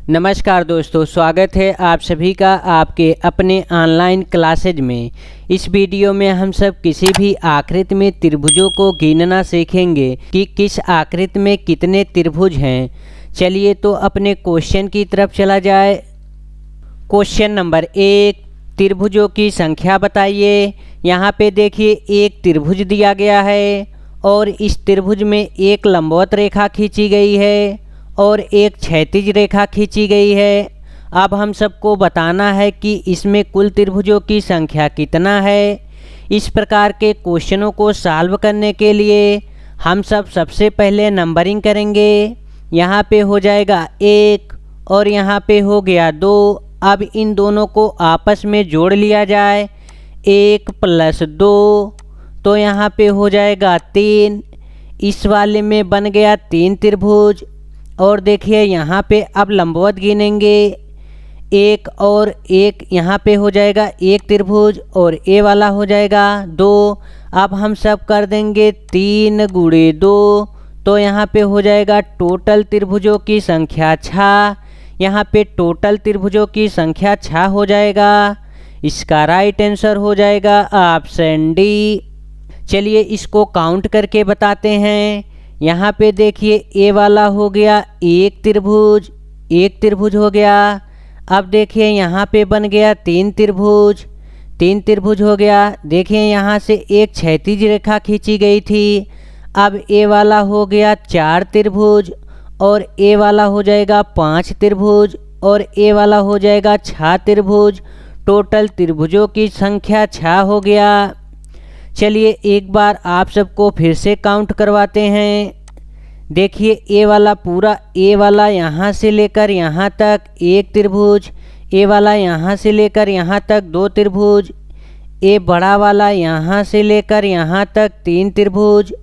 नमस्कार दोस्तों, स्वागत है आप सभी का आपके अपने ऑनलाइन क्लासेज में। इस वीडियो में हम सब किसी भी आकृति में त्रिभुजों को गिनना सीखेंगे कि किस आकृति में कितने त्रिभुज हैं। चलिए तो अपने क्वेश्चन की तरफ चला जाए। क्वेश्चन नंबर 1, त्रिभुजों की संख्या बताइए। यहाँ पे देखिए एक त्रिभुज दिया गया है और इस त्रिभुज में एक लंबवत रेखा खींची गई है और एक क्षैतिज रेखा खींची गई है। अब हम सबको बताना है कि इसमें कुल त्रिभुजों की संख्या कितना है। इस प्रकार के क्वेश्चनों को सॉल्व करने के लिए हम सब सबसे पहले नंबरिंग करेंगे। यहाँ पे हो जाएगा 1 और यहाँ पे हो गया 2। अब इन दोनों को आपस में जोड़ लिया जाए, 1 + 2 तो यहाँ पे हो जाएगा 3। इस वाले में बन गया 3 त्रिभुज। और देखिए यहाँ पे अब लंबवत गिनेंगे, 1 और 1 यहाँ पे हो जाएगा 1 त्रिभुज और ए वाला हो जाएगा 2। अब हम सब कर देंगे 3 × 2 तो यहाँ पे हो जाएगा टोटल त्रिभुजों की संख्या 6। यहाँ पे टोटल त्रिभुजों की संख्या 6 हो जाएगा। इसका राइट आंसर हो जाएगा ऑप्शन डी। चलिए इसको काउंट करके बताते हैं। यहाँ पे देखिए ए वाला हो गया 1 त्रिभुज, 1 त्रिभुज हो गया। अब देखिए यहाँ पे बन गया 3 त्रिभुज, 3 त्रिभुज हो गया। देखिए यहाँ से एक क्षैतिज रेखा खींची गई थी। अब ए वाला हो गया 4 त्रिभुज और ए वाला हो जाएगा 5 त्रिभुज और ए वाला हो जाएगा 6 त्रिभुज। टोटल त्रिभुजों की संख्या 6 हो गया। चलिए एक बार आप सबको फिर से काउंट करवाते हैं। देखिए ए वाला पूरा, ए वाला यहाँ से लेकर यहाँ तक 1 त्रिभुज, ए वाला यहाँ से लेकर यहाँ तक 2 त्रिभुज, ए बड़ा वाला यहाँ से लेकर यहाँ तक 3 त्रिभुज,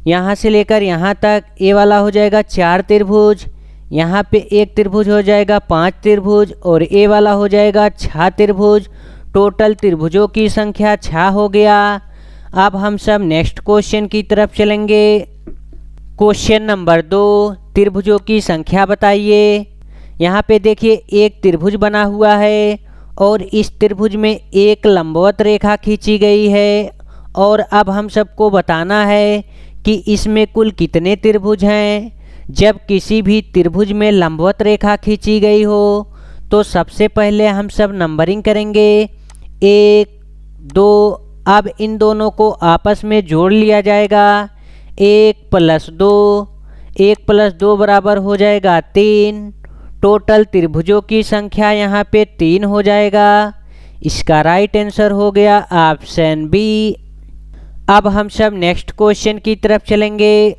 यहाँ से लेकर यहाँ तक ए वाला हो जाएगा 4 त्रिभुज, यहाँ पे 1 त्रिभुज हो जाएगा 5 त्रिभुज और ए वाला हो जाएगा 6 त्रिभुज। टोटल त्रिभुजों की संख्या 6 हो गया। अब हम सब नेक्स्ट क्वेश्चन की तरफ चलेंगे। क्वेश्चन नंबर 2, त्रिभुजों की संख्या बताइए। यहाँ पे देखिए एक त्रिभुज बना हुआ है और इस त्रिभुज में एक लंबवत रेखा खींची गई है और अब हम सबको बताना है कि इसमें कुल कितने त्रिभुज हैं। जब किसी भी त्रिभुज में लंबवत रेखा खींची गई हो तो सबसे पहले हम सब नंबरिंग करेंगे, 1 2। अब इन दोनों को आपस में जोड़ लिया जाएगा, 1 + 2, 1 + 2 बराबर हो जाएगा 3। टोटल त्रिभुजों की संख्या यहाँ पे 3 हो जाएगा। इसका राइट आंसर हो गया ऑप्शन बी। अब हम सब नेक्स्ट क्वेश्चन की तरफ चलेंगे।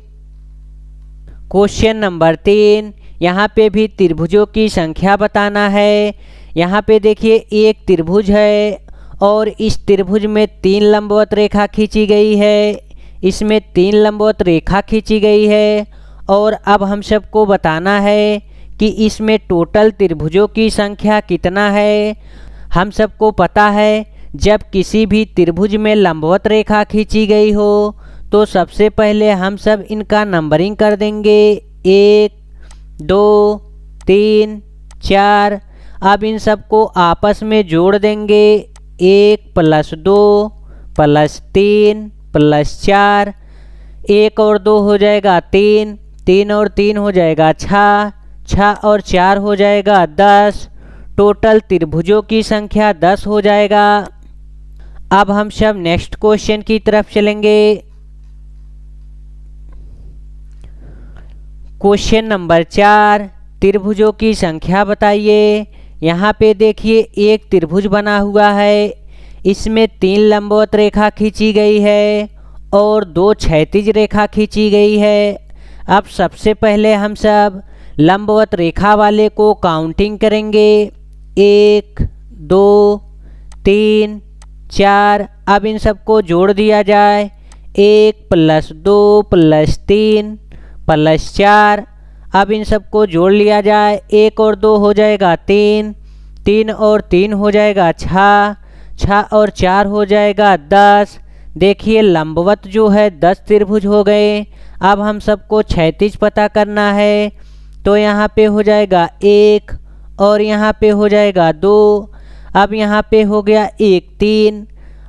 क्वेश्चन नंबर 3, यहाँ पे भी त्रिभुजों की संख्या बताना है। यहाँ पे देखिए एक त्रिभुज है और इस त्रिभुज में 3 लंबवत रेखा खींची गई है। इसमें 3 लंबवत रेखा खींची गई है और अब हम सबको बताना है कि इसमें टोटल त्रिभुजों की संख्या कितना है। हम सबको पता है जब किसी भी त्रिभुज में लंबवत रेखा खींची गई हो तो सबसे पहले हम सब इनका नंबरिंग कर देंगे, 1 2 3 4। अब इन सबको आपस में जोड़ देंगे, 1 + 2 + 3 + 4, 1 और 2 हो जाएगा 3, 3 और 3 हो जाएगा 6, 6 और 4 हो जाएगा 10। टोटल त्रिभुजों की संख्या 10 हो जाएगा। अब हम सब नेक्स्ट क्वेश्चन की तरफ चलेंगे। क्वेश्चन नंबर 4, त्रिभुजों की संख्या बताइए। यहाँ पे देखिए एक त्रिभुज बना हुआ है। इसमें 3 लंबवत रेखा खींची गई है और 2 क्षैतिज रेखा खींची गई है। अब सबसे पहले हम सब लंबवत रेखा वाले को काउंटिंग करेंगे, 1 2 3 4। अब इन सबको जोड़ दिया जाए, 1 + 2 + 3 + 4। अब इन सबको जोड़ लिया जाए, 1 और 2 हो जाएगा 3, 3 और 3 हो जाएगा 6, 6 और 4 हो जाएगा 10। देखिए लंबवत जो है 10 त्रिभुज हो गए। अब हम सबको क्षैतिज पता करना है तो यहाँ पे हो जाएगा 1 और यहाँ पे हो जाएगा 2। अब यहाँ पे हो गया 1 3।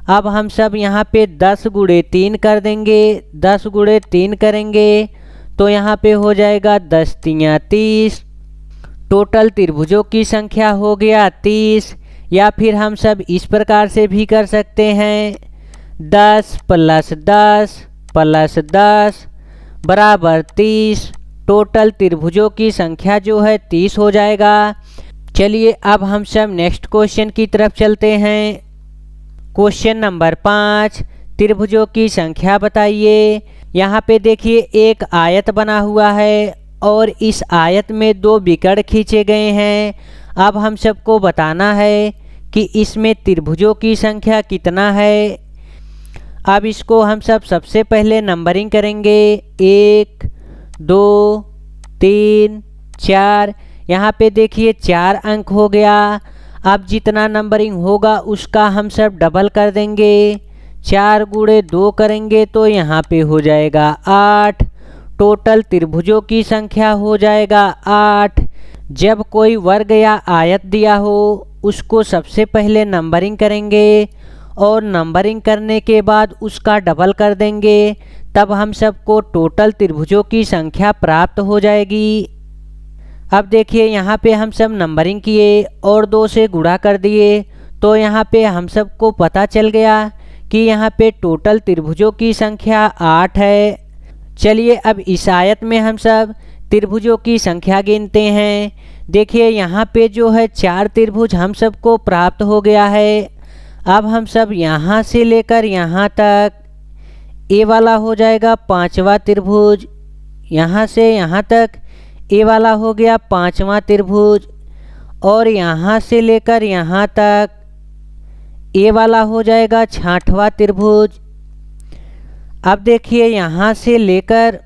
अब हम सब यहाँ पे 10 गुणे 3 कर देंगे। 10 गुणे 3 करेंगे तो यहाँ पे हो जाएगा 10 तियाँ 30। टोटल त्रिभुजों की संख्या हो गया 30। या फिर हम सब इस प्रकार से भी कर सकते हैं 10 + 10 + 10 बराबर 30। टोटल त्रिभुजों की संख्या जो है 30 हो जाएगा। चलिए अब हम सब नेक्स्ट क्वेश्चन की तरफ चलते हैं। क्वेश्चन नंबर 5, त्रिभुजों की संख्या बताइए। यहाँ पे देखिए एक आयत बना हुआ है और इस आयत में 2 विकर्ण खींचे गए हैं। अब हम सबको बताना है कि इसमें त्रिभुजों की संख्या कितना है। अब इसको हम सब सबसे पहले नंबरिंग करेंगे 1 2 3 4। यहाँ पे देखिए 4 अंक हो गया। अब जितना नंबरिंग होगा उसका हम सब डबल कर देंगे। 4 गुणे 2 करेंगे तो यहाँ पे हो जाएगा 8। टोटल त्रिभुजों की संख्या हो जाएगा 8। जब कोई वर्ग या आयत दिया हो उसको सबसे पहले नंबरिंग करेंगे और नंबरिंग करने के बाद उसका डबल कर देंगे, तब हम सबको टोटल त्रिभुजों की संख्या प्राप्त हो जाएगी। अब देखिए यहाँ पे हम सब नंबरिंग किए और 2 से गुणा कर दिए तो यहाँ पे हम सबको पता चल गया कि यहाँ पे टोटल त्रिभुजों की संख्या 8 है। चलिए अब इस आयत में हम सब त्रिभुजों की संख्या गिनते हैं। देखिए यहाँ पे जो है 4 त्रिभुज हम सबको प्राप्त हो गया है। अब हम सब यहाँ से लेकर यहाँ तक, ए वाला हो जाएगा 5वां त्रिभुज। यहाँ से यहाँ तक ए वाला हो गया 5वां त्रिभुज और यहाँ से लेकर यहाँ तक ए वाला हो जाएगा 6वां त्रिभुज। अब देखिए यहाँ से लेकर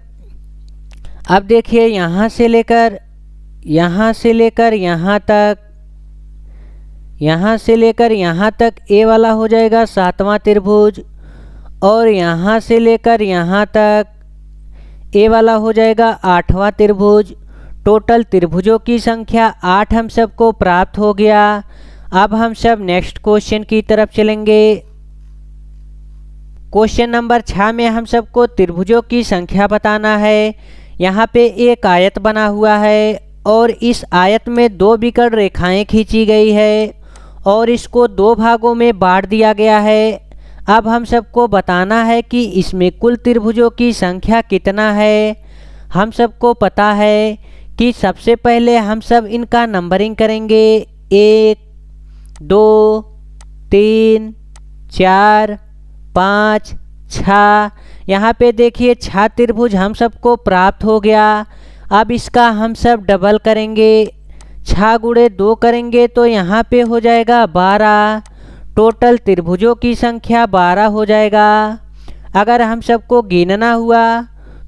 यहाँ से लेकर यहाँ तक, यहाँ से लेकर यहाँ तक ए वाला हो जाएगा 7वां त्रिभुज और यहाँ से लेकर यहाँ तक ए वाला हो जाएगा 8वां त्रिभुज। टोटल त्रिभुजों की संख्या 8 हम सबको प्राप्त हो गया। अब हम सब नेक्स्ट क्वेश्चन की तरफ चलेंगे। क्वेश्चन नंबर 6 में हम सबको त्रिभुजों की संख्या बताना है। यहाँ पे एक आयत बना हुआ है और इस आयत में 2 विकर्ण रेखाएं खींची गई है और इसको 2 भागों में बांट दिया गया है। अब हम सबको बताना है कि इसमें कुल त्रिभुजों की संख्या कितना है। हम सबको पता है कि सबसे पहले हम सब इनका नंबरिंग करेंगे 1 2 3 4 5 6। यहाँ पे देखिए 6 त्रिभुज हम सबको प्राप्त हो गया। अब इसका हम सब डबल करेंगे। 6 गुणे 2 करेंगे तो यहाँ पे हो जाएगा 12। टोटल त्रिभुजों की संख्या 12 हो जाएगा। अगर हम सबको गिनना हुआ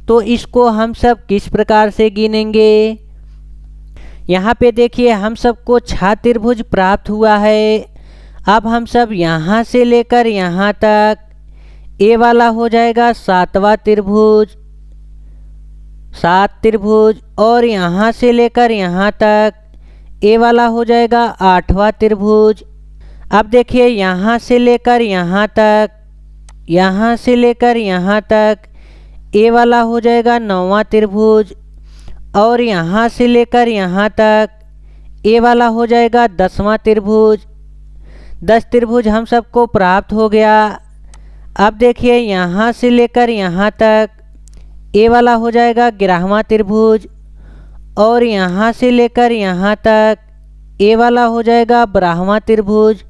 तो इसको हम सब किस प्रकार से गिनेंगे। यहाँ पे देखिए हम सबको 6 त्रिभुज प्राप्त हुआ है। अब हम सब यहाँ से लेकर यहाँ तक, ए वाला हो जाएगा 7वां त्रिभुज, 7 त्रिभुज और यहाँ से लेकर यहाँ तक ए वाला हो जाएगा 8वां त्रिभुज। अब देखिए यहाँ से लेकर यहाँ तक, यहाँ से लेकर यहाँ तक ए वाला हो जाएगा 9वां त्रिभुज और यहाँ से लेकर यहाँ तक ए वाला हो जाएगा 10वां त्रिभुज। 10 त्रिभुज हम सबको प्राप्त हो गया। अब देखिए यहाँ से लेकर यहाँ तक ए वाला हो जाएगा 11वां त्रिभुज और यहाँ से लेकर यहाँ तक ए वाला हो जाएगा 12वां त्रिभुज।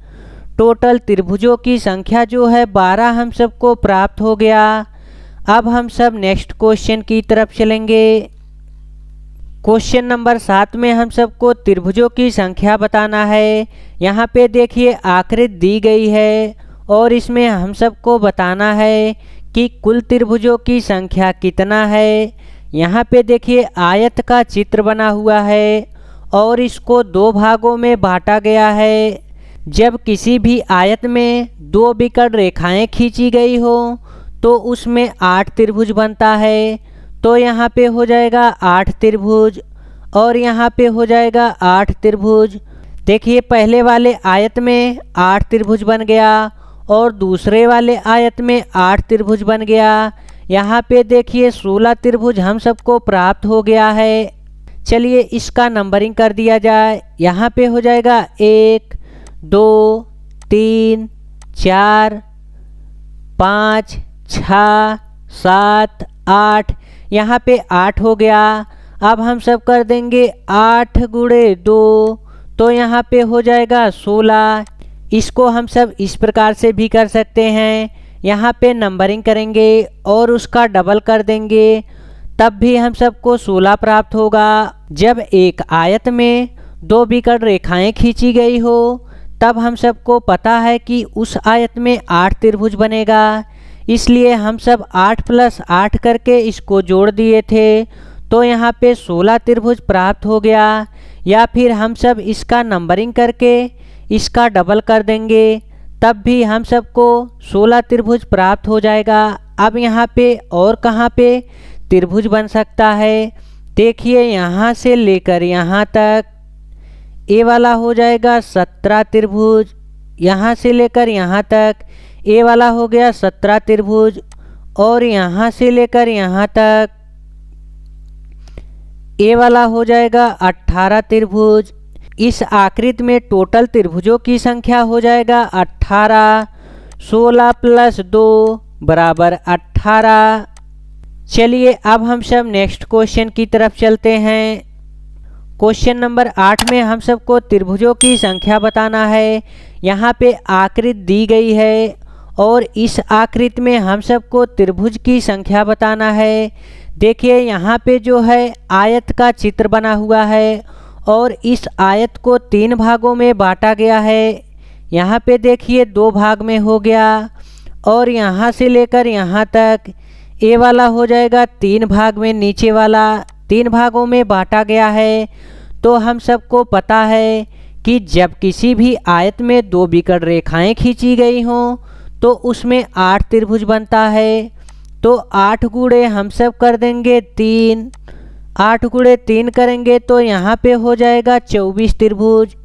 टोटल त्रिभुजों की संख्या जो है 12 हम सबको प्राप्त हो गया। अब हम सब नेक्स्ट क्वेश्चन की तरफ चलेंगे। क्वेश्चन नंबर 7 में हम सबको त्रिभुजों की संख्या बताना है। यहाँ पे देखिए आकृति दी गई है और इसमें हम सबको बताना है कि कुल त्रिभुजों की संख्या कितना है। यहाँ पे देखिए आयत का चित्र बना हुआ है और इसको 2 भागों में बांटा गया है। जब किसी भी आयत में 2 विकर्ण रेखाएं खींची गई हो तो उसमें 8 त्रिभुज बनता है। तो यहाँ पे हो जाएगा 8 त्रिभुज और यहाँ पे हो जाएगा 8 त्रिभुज। देखिए पहले वाले आयत में 8 त्रिभुज बन गया और दूसरे वाले आयत में 8 त्रिभुज बन गया। यहाँ पे देखिए 16 त्रिभुज हम सबको प्राप्त हो गया है। चलिए इसका नंबरिंग कर दिया जाए। यहाँ पे हो जाएगा 1 2 3 4 5 6 7 8। यहाँ पे 8 हो गया। अब हम सब कर देंगे 8 गुणे 2, तो यहाँ पे हो जाएगा 16। इसको हम सब इस प्रकार से भी कर सकते हैं। यहाँ पे नंबरिंग करेंगे और उसका डबल कर देंगे, तब भी हम सबको 16 प्राप्त होगा। जब एक आयत में 2 विकर्ण रेखाएं खींची गई हो तब हम सबको पता है कि उस आयत में 8 त्रिभुज बनेगा, इसलिए हम सब 8 + 8 करके इसको जोड़ दिए थे, तो यहाँ पे 16 त्रिभुज प्राप्त हो गया। या फिर हम सब इसका नंबरिंग करके इसका डबल कर देंगे, तब भी हम सबको 16 त्रिभुज प्राप्त हो जाएगा। अब यहाँ पे और कहाँ पे त्रिभुज बन सकता है, देखिए यहाँ से लेकर यहाँ तक ए वाला हो जाएगा 17 त्रिभुज। यहाँ से लेकर यहाँ तक ए वाला हो गया 17 त्रिभुज और यहाँ से लेकर यहाँ तक ए वाला हो जाएगा 18 त्रिभुज। इस आकृति में टोटल त्रिभुजों की संख्या हो जाएगा 18। 16 + 2 = 18। चलिए अब हम सब नेक्स्ट क्वेश्चन की तरफ चलते हैं। क्वेश्चन नंबर 8 में हम सबको त्रिभुजों की संख्या बताना है। यहाँ पे आकृति दी गई है और इस आकृति में हम सबको त्रिभुज की संख्या बताना है। देखिए यहाँ पे जो है आयत का चित्र बना हुआ है और इस आयत को 3 भागों में बांटा गया है। यहाँ पे देखिए 2 भाग में हो गया और यहाँ से लेकर यहाँ तक ए वाला हो जाएगा 3 भाग में, नीचे वाला 3 भागों में बांटा गया है। तो हम सबको पता है कि जब किसी भी आयत में 2 विकर्ण रेखाएं खींची गई हों तो उसमें 8 त्रिभुज बनता है। तो 8 गुणे हम सब कर देंगे 3। 8 गुणे 3 करेंगे तो यहाँ पे हो जाएगा 24 त्रिभुज।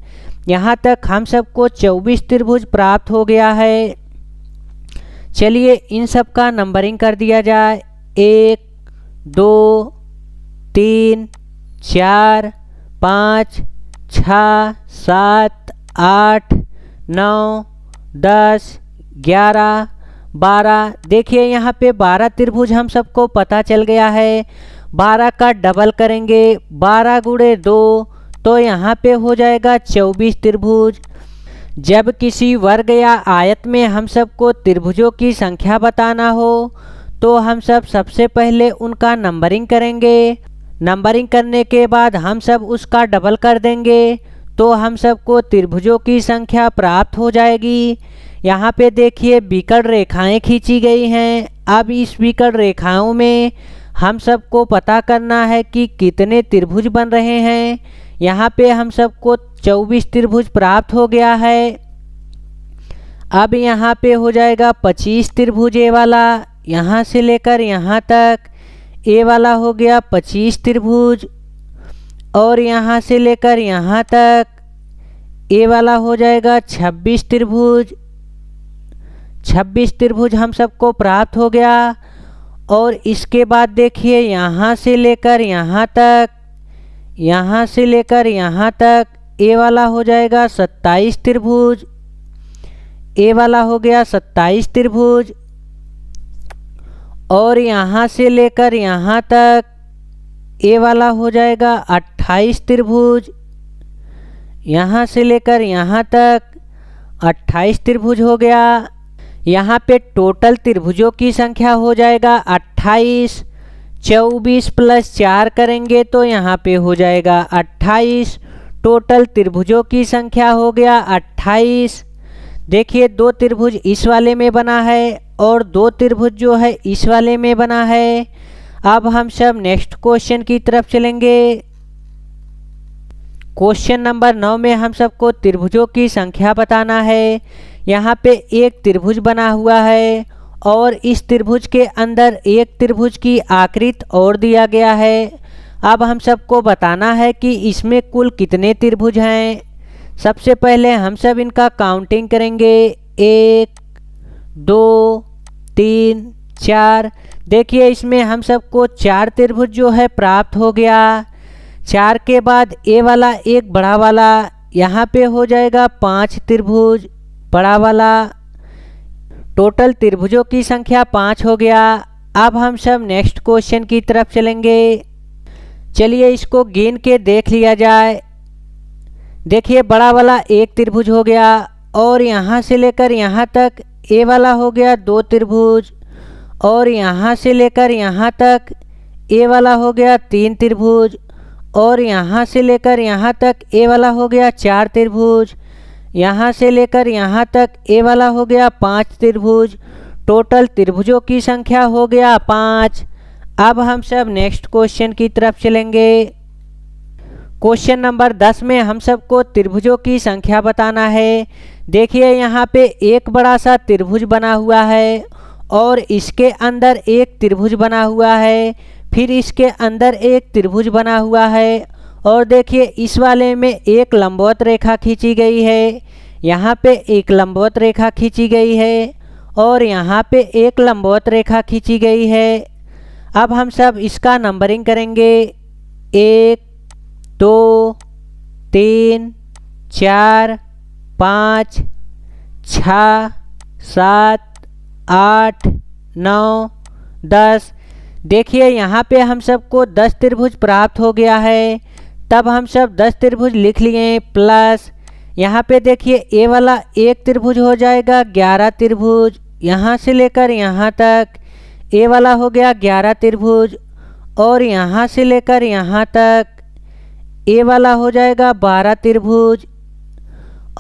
यहाँ तक हम सबको 24 त्रिभुज प्राप्त हो गया है। चलिए इन सब का नंबरिंग कर दिया जाए। 1 2 3 4 5 6 7 8 9 10 11 12। देखिए यहाँ पे 12 त्रिभुज हम सबको पता चल गया है। 12 का डबल करेंगे 12 गुणे 2, तो यहाँ पे हो जाएगा 24 त्रिभुज। जब किसी वर्ग या आयत में हम सबको त्रिभुजों की संख्या बताना हो तो हम सब सबसे पहले उनका नंबरिंग करेंगे। नंबरिंग करने के बाद हम सब उसका डबल कर देंगे, तो हम सबको त्रिभुजों की संख्या प्राप्त हो जाएगी। यहाँ पे देखिए विकर्ण रेखाएं खींची गई हैं। अब इस विकर्ण रेखाओं में हम सबको पता करना है कि कितने त्रिभुज बन रहे हैं। यहाँ पे हम सबको 24 त्रिभुज प्राप्त हो गया है। अब यहाँ पे हो जाएगा 25 त्रिभुज ए वाला। यहाँ से लेकर यहाँ तक ए वाला हो गया 25 त्रिभुज और यहाँ से लेकर यहाँ तक ए वाला हो जाएगा 26 त्रिभुज। 26 त्रिभुज हम सबको प्राप्त हो गया। और इसके बाद देखिए यहाँ से लेकर यहाँ तक, यहाँ से लेकर यहाँ तक ए वाला हो जाएगा 27 त्रिभुज। ए वाला हो गया 27 त्रिभुज और यहाँ से लेकर यहाँ तक ए वाला हो जाएगा 28 त्रिभुज। यहाँ से लेकर यहाँ तक 28 त्रिभुज हो गया। यहाँ पे टोटल त्रिभुजों की संख्या हो जाएगा 28। 24 + 4 करेंगे तो यहाँ पे हो जाएगा 28। टोटल त्रिभुजों की संख्या हो गया 28। देखिए 2 त्रिभुज इस वाले में बना है और 2 त्रिभुज जो है इस वाले में बना है। अब हम सब नेक्स्ट क्वेश्चन की तरफ चलेंगे। क्वेश्चन नंबर 9 में हम सबको त्रिभुजों की संख्या बताना है। यहाँ पे एक त्रिभुज बना हुआ है और इस त्रिभुज के अंदर एक त्रिभुज की आकृति और दिया गया है। अब हम सबको बताना है कि इसमें कुल कितने त्रिभुज हैं। सबसे पहले हम सब इनका काउंटिंग करेंगे, 1 2 3 4। देखिए इसमें हम सबको 4 त्रिभुज जो है प्राप्त हो गया। 4 के बाद ए वाला एक बड़ा वाला, यहाँ पे हो जाएगा 5 त्रिभुज बड़ा वाला। टोटल त्रिभुजों की संख्या 5 हो गया। अब हम सब नेक्स्ट क्वेश्चन की तरफ चलेंगे। चलिए इसको गिन के देख लिया जाए। देखिए बड़ा वाला एक त्रिभुज हो गया और यहाँ से लेकर यहाँ तक ए वाला हो गया 2 त्रिभुज और यहाँ से लेकर यहाँ तक ए वाला हो गया 3 त्रिभुज और यहाँ से लेकर यहाँ तक ए वाला हो गया 4 त्रिभुज। यहाँ से लेकर यहाँ तक ए वाला हो गया 5 त्रिभुज। टोटल त्रिभुजों की संख्या हो गया 5। अब हम सब नेक्स्ट क्वेश्चन की तरफ चलेंगे। क्वेश्चन नंबर 10 में हम सबको त्रिभुजों की संख्या बताना है। देखिए यहाँ पे एक बड़ा सा त्रिभुज बना हुआ है और इसके अंदर एक त्रिभुज बना हुआ है, फिर इसके अंदर एक त्रिभुज बना हुआ है और देखिए इस वाले में एक लंबवत रेखा खींची गई है, यहाँ पे एक लंबवत रेखा खींची गई है और यहाँ पे एक लंबवत रेखा खींची गई है। अब हम सब इसका नंबरिंग करेंगे, 1 2 3 4 5 6 7 8 9 10। देखिए यहाँ पे हम सबको 10 त्रिभुज प्राप्त हो गया है। तब हम सब 10 त्रिभुज लिख लिए प्लस यहाँ पे देखिए ए वाला एक त्रिभुज हो जाएगा 11 त्रिभुज। यहाँ से लेकर यहाँ तक ए वाला हो गया 11 त्रिभुज और यहाँ से लेकर यहाँ तक ए वाला हो जाएगा 12 त्रिभुज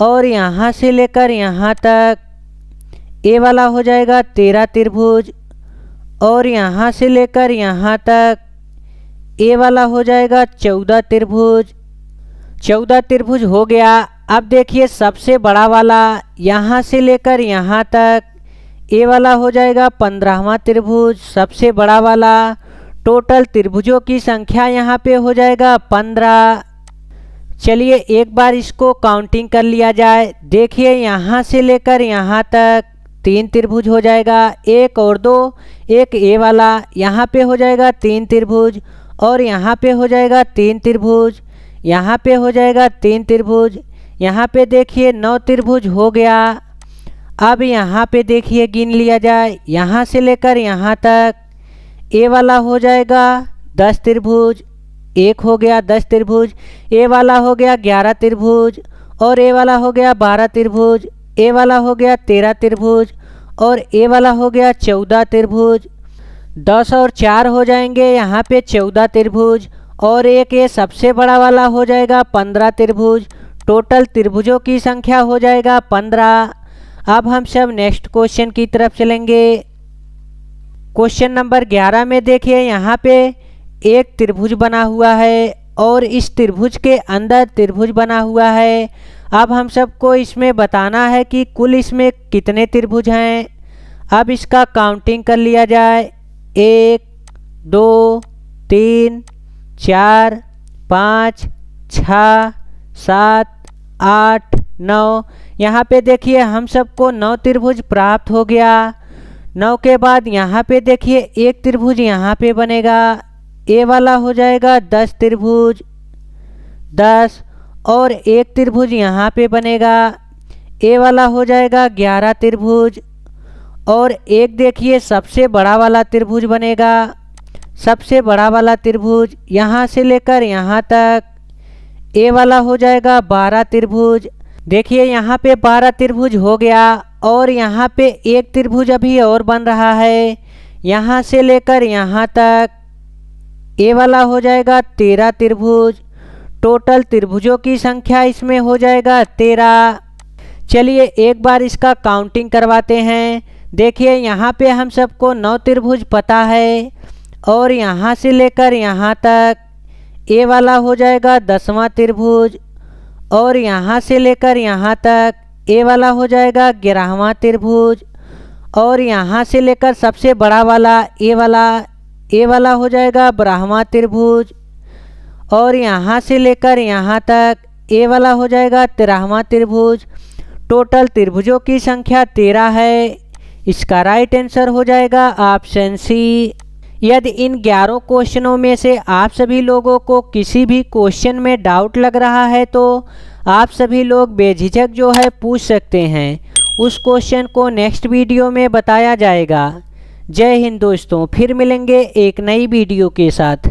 और यहाँ से लेकर यहाँ तक ए वाला हो जाएगा 13 त्रिभुज और यहाँ से लेकर यहाँ तक ए वाला हो जाएगा 14 त्रिभुज। 14 त्रिभुज हो गया। अब देखिए सबसे बड़ा वाला यहाँ से लेकर यहाँ तक ए वाला हो जाएगा 15वां त्रिभुज, सबसे बड़ा वाला। टोटल त्रिभुजों की संख्या यहाँ पे हो जाएगा 15। चलिए एक बार इसको काउंटिंग कर लिया जाए। देखिए यहाँ से लेकर यहाँ तक 3 त्रिभुज हो जाएगा, 1 और 2, एक ए वाला, यहाँ पे हो जाएगा 3 त्रिभुज और यहाँ पे हो जाएगा 3 त्रिभुज, यहाँ पे हो जाएगा 3 त्रिभुज। यहाँ पे देखिए 9 त्रिभुज हो गया। अब यहाँ पे देखिए गिन लिया जाए, यहाँ से लेकर यहाँ तक ए वाला हो जाएगा 10 त्रिभुज, एक हो गया 10 त्रिभुज, ए वाला हो गया 11 त्रिभुज और ए वाला हो गया 12 त्रिभुज, ए वाला हो गया 13 त्रिभुज और ए वाला हो गया 14 त्रिभुज। 10 और 4 हो जाएंगे यहाँ पे 14 त्रिभुज और एक ये सबसे बड़ा वाला हो जाएगा 15 त्रिभुज। टोटल त्रिभुजों की संख्या हो जाएगा 15। अब हम सब नेक्स्ट क्वेश्चन की तरफ चलेंगे। क्वेश्चन नंबर 11 में देखिए यहाँ पे एक त्रिभुज बना हुआ है और इस त्रिभुज के अंदर त्रिभुज बना हुआ है। अब हम सबको इसमें बताना है कि कुल इसमें कितने त्रिभुज हैं। अब इसका काउंटिंग कर लिया जाए, 1 2 3 4 5 6 7 8 9। यहाँ पे देखिए हम सबको 9 त्रिभुज प्राप्त हो गया। 9 के बाद यहाँ पे देखिए एक त्रिभुज यहाँ पे बनेगा, ए वाला हो जाएगा 10 त्रिभुज 10 और एक त्रिभुज यहाँ पे बनेगा, ए वाला हो जाएगा 11 त्रिभुज और एक देखिए सबसे बड़ा वाला त्रिभुज बनेगा। सबसे बड़ा वाला त्रिभुज यहाँ से लेकर यहाँ तक ए वाला हो जाएगा 12 त्रिभुज। देखिए यहाँ पे 12 त्रिभुज हो गया और यहाँ पे एक त्रिभुज अभी और बन रहा है, यहाँ से लेकर यहाँ तक ए वाला हो जाएगा 13 त्रिभुज। टोटल त्रिभुजों की संख्या इसमें हो जाएगा 13। चलिए एक बार इसका काउंटिंग करवाते हैं। देखिए यहाँ पे हम सबको 9 त्रिभुज पता है और यहाँ से लेकर यहाँ तक ए वाला हो जाएगा 10वां त्रिभुज और यहाँ से लेकर यहाँ तक ए वाला हो जाएगा 11वां त्रिभुज और यहाँ से लेकर सबसे बड़ा वाला ए वाला हो जाएगा 12वां त्रिभुज। और यहाँ से लेकर यहाँ तक ये वाला हो जाएगा 13वां त्रिभुज। टोटल त्रिभुजों की संख्या 13 है। इसका राइट आंसर हो जाएगा ऑप्शन सी। यदि इन 11 क्वेश्चनों में से आप सभी लोगों को किसी भी क्वेश्चन में डाउट लग रहा है तो आप सभी लोग बेझिझक जो है पूछ सकते हैं। उस क्वेश्चन को नेक्स्ट वीडियो में बताया जाएगा। जय हिंद दोस्तों, फिर मिलेंगे एक नई वीडियो के साथ।